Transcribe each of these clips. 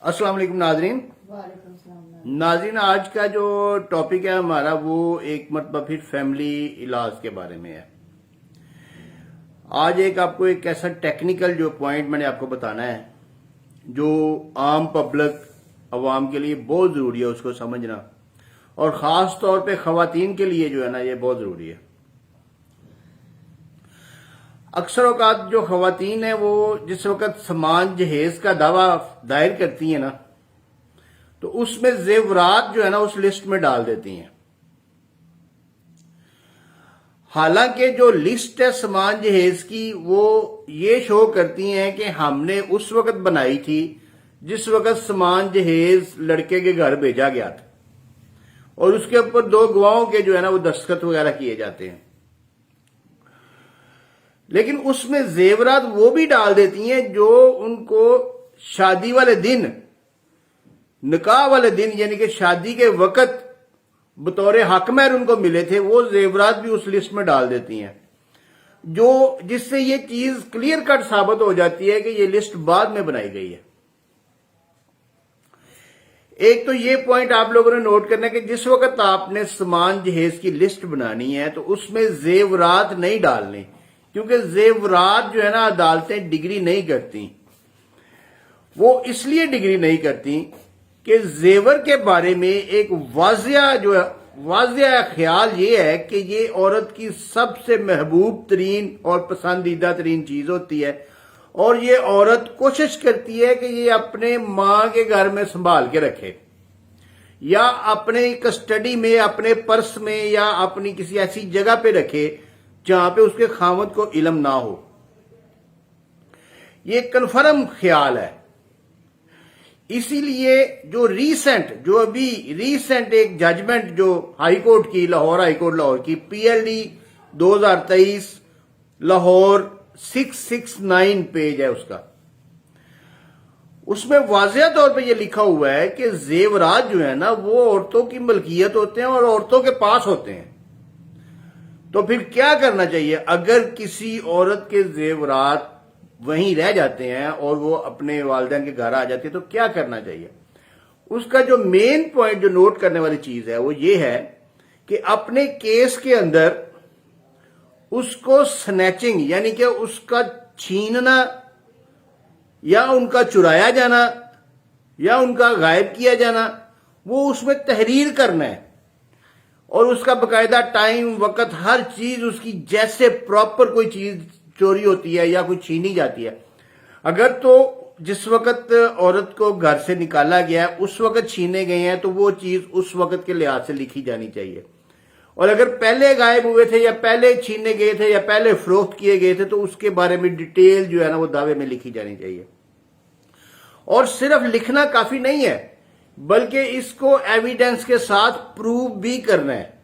अस्सलाम वालेकुम नाजरीन। वालेकुम सलाम। नाजरीन, आज का जो टॉपिक है हमारा वो एक मरतबा फिर फैमिली इलाज के बारे में है। आज आपको एक ऐसा टेक्निकल जो पॉइंट मैंने आपको बताना है जो आम पब्लिक अवाम के लिए बहुत ज़रूरी है उसको समझना, और ख़ास तौर पे ख़वातीन के लिए जो है ना ये बहुत ज़रूरी है। अक्सर औकात जो ख़वातीन है वो जिस वक़्त समान जहेज का दावा दायर करती हैं ना, तो उसमें जेवरात जो है ना उस लिस्ट में डाल देती हैं। हालांकि जो लिस्ट है समान जहेज की वो ये शो करती हैं कि हमने उस वक़्त बनाई थी जिस वक़्त समान जहेज लड़के के घर भेजा गया था, और उसके ऊपर 2 गवाहों के जो है ना वो दस्तखत वगैरह किए जाते हैं। लेकिन उसमें जेवरात वो भी डाल देती हैं जो उनको शादी वाले दिन, निकाह वाले दिन, यानी कि शादी के वक़्त बतौर हक महर उनको मिले थे, वो जेवरात भी उस लिस्ट में डाल देती हैं, जो जिससे ये चीज क्लियर कट साबित हो जाती है कि ये लिस्ट बाद में बनाई गई है। एक तो ये पॉइंट आप लोगों ने नोट करना है कि जिस वक्त आपने समान जहेज की लिस्ट बनानी है तो उसमें जेवरात नहीं डालने, क्योंकि जेवरात जो है ना अदालतें डिग्री नहीं करती। वो इसलिए डिग्री नहीं करती कि जेवर के बारे में एक वाजिया ख्याल ये है कि ये औरत की सबसे महबूब तरीन और पसंदीदा तरीन चीज होती है, और ये औरत कोशिश करती है कि ये अपने मां के घर में संभाल के रखे, या अपने कस्टडी में, अपने पर्स में, या अपनी किसी ऐसी जगह पे रखे जहां पे उसके खामद को इल्म ना हो। ये कन्फर्म ख्याल है। इसीलिए जो अभी रीसेंट एक जजमेंट जो हाई कोर्ट की, लाहौर हाई कोर्ट लाहौर की PLD 2023 लाहौर 669 पेज है उसका, उसमें वाज़ेह तौर पे ये लिखा हुआ है कि जेवरात जो है ना वो औरतों की मलकियत होते हैं और औरतों के पास होते हैं। तो फिर क्या करना चाहिए अगर किसी औरत के जेवरात वहीं रह जाते हैं और वो अपने वालिदैन के घर आ जाती है, तो क्या करना चाहिए? उसका जो मेन पॉइंट जो नोट करने वाली चीज है वो ये है कि अपने केस के अंदर उसको स्नैचिंग यानी कि उसका छीनना या उनका चुराया जाना या उनका गायब किया जाना, वो उसमें तहरीर करना है, और उसका बकायदा टाइम वक्त हर चीज उसकी जैसे प्रॉपर कोई चीज चोरी होती है या कोई छीनी जाती है, अगर तो जिस वक्त औरत को घर से निकाला गया है उस वक्त छीने गए हैं तो वो चीज उस वक्त के लिहाज से लिखी जानी चाहिए, और अगर पहले गायब हुए थे या पहले छीने गए थे या पहले फरोख्त किए गए थे तो उसके बारे में डिटेल जो है ना वो दावे में लिखी जानी चाहिए। और सिर्फ लिखना काफी नहीं है, बल्कि इसको एविडेंस के साथ प्रूव भी करना है।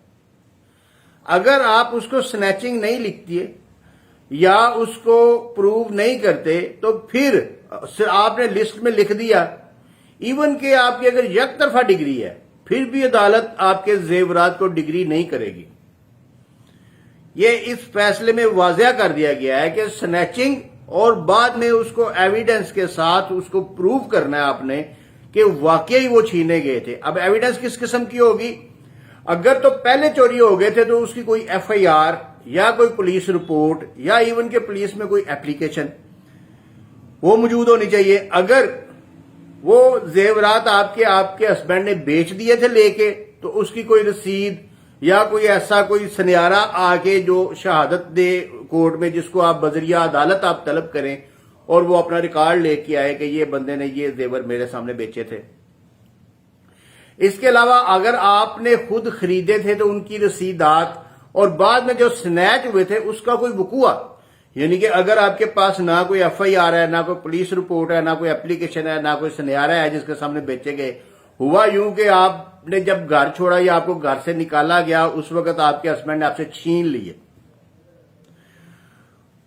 अगर आप उसको स्नैचिंग नहीं लिखती है या उसको प्रूव नहीं करते तो फिर आपने लिस्ट में लिख दिया, इवन के आपकी अगर एक तरफा डिग्री है फिर भी अदालत आपके जेवरात को डिग्री नहीं करेगी। ये इस फैसले में वाज़ेह कर दिया गया है कि स्नैचिंग और बाद में उसको एविडेंस के साथ उसको प्रूव करना है आपने कि वाकई वो छीने गए थे। अब एविडेंस किस किस्म की होगी? अगर तो पहले चोरी हो गए थे तो उसकी कोई FIR या कोई पुलिस रिपोर्ट या इवन के पुलिस में कोई एप्लीकेशन वो मौजूद होनी चाहिए। अगर वो जेवरात आपके हस्बैंड ने बेच दिए थे लेके, तो उसकी कोई रसीद या कोई ऐसा कोई सनियारा आके जो शहादत दे कोर्ट में, जिसको आप बजरिया अदालत आप तलब करें और वो अपना रिकॉर्ड लेके आए कि ये बंदे ने ये जेवर मेरे सामने बेचे थे। इसके अलावा अगर आपने खुद खरीदे थे तो उनकी रसीदात, और बाद में जो स्नैच हुए थे उसका कोई वकूआ, यानी कि अगर आपके पास ना कोई FIR है, ना कोई पुलिस रिपोर्ट है, ना कोई एप्लीकेशन है, ना कोई सनियारा है जिसके सामने बेचे गए, हुआ यूं कि आपने जब घर छोड़ा या आपको घर से निकाला गया उस वक्त आपके हस्बैंड ने आपसे छीन लिए।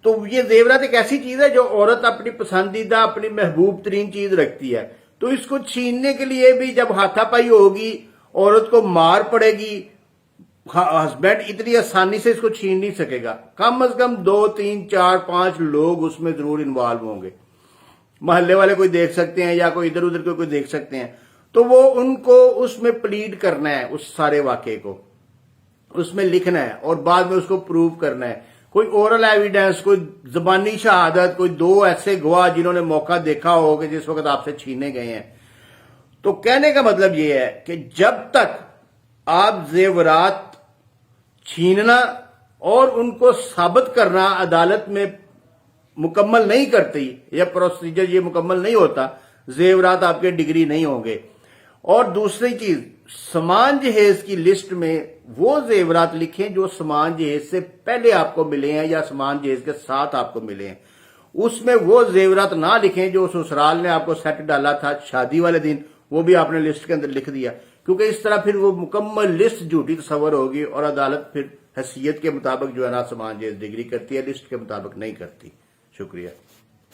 तो ये जेवरात एक ऐसी चीज है जो औरत अपनी पसंदीदा, अपनी महबूब तरीन चीज रखती है, तो इसको छीनने के लिए भी जब हाथापाई होगी, औरत को मार पड़ेगी, हस्बैंड इतनी आसानी से इसको छीन नहीं सकेगा। कम से कम 2, 3, 4, 5 लोग उसमें जरूर इन्वॉल्व होंगे। محلے والے کوئی دیکھ سکتے ہیں یا کوئی ادھر ادھر کوئی دیکھ سکتے ہیں، تو وہ ان کو اس میں پلیڈ کرنا ہے، اس سارے واقعے کو اس میں لکھنا ہے اور بعد میں اس کو پروو کرنا ہے، کوئی اورل ایویڈنس، کوئی زبانی شہادت، کوئی دو ایسے گواہ جنہوں نے موقع دیکھا ہو کہ جس وقت آپ سے چھینے گئے ہیں۔ تو کہنے کا مطلب یہ ہے کہ جب تک آپ زیورات چھیننا اور ان کو ثابت کرنا عدالت میں مکمل نہیں کرتی، یا پروسیجر یہ مکمل نہیں ہوتا، زیورات آپ کے ڈگری نہیں ہوں گے۔ اور دوسری چیز، سامان جہیز کی لسٹ میں وہ زیورات لکھیں جو سامان جہیز سے پہلے آپ کو ملے ہیں یا سامان جہیز کے ساتھ آپ کو ملے ہیں۔ اس میں وہ زیورات نہ لکھیں جو سسرال نے آپ کو سیٹ ڈالا تھا شادی والے دن، وہ بھی آپ نے لسٹ کے اندر لکھ دیا، کیونکہ اس طرح پھر وہ مکمل لسٹ جھوٹی تصور ہوگی اور عدالت پھر حیثیت کے مطابق جو ہے نا سامان جہیز ڈگری کرتی ہے، لسٹ کے مطابق نہیں کرتی۔ شکریہ۔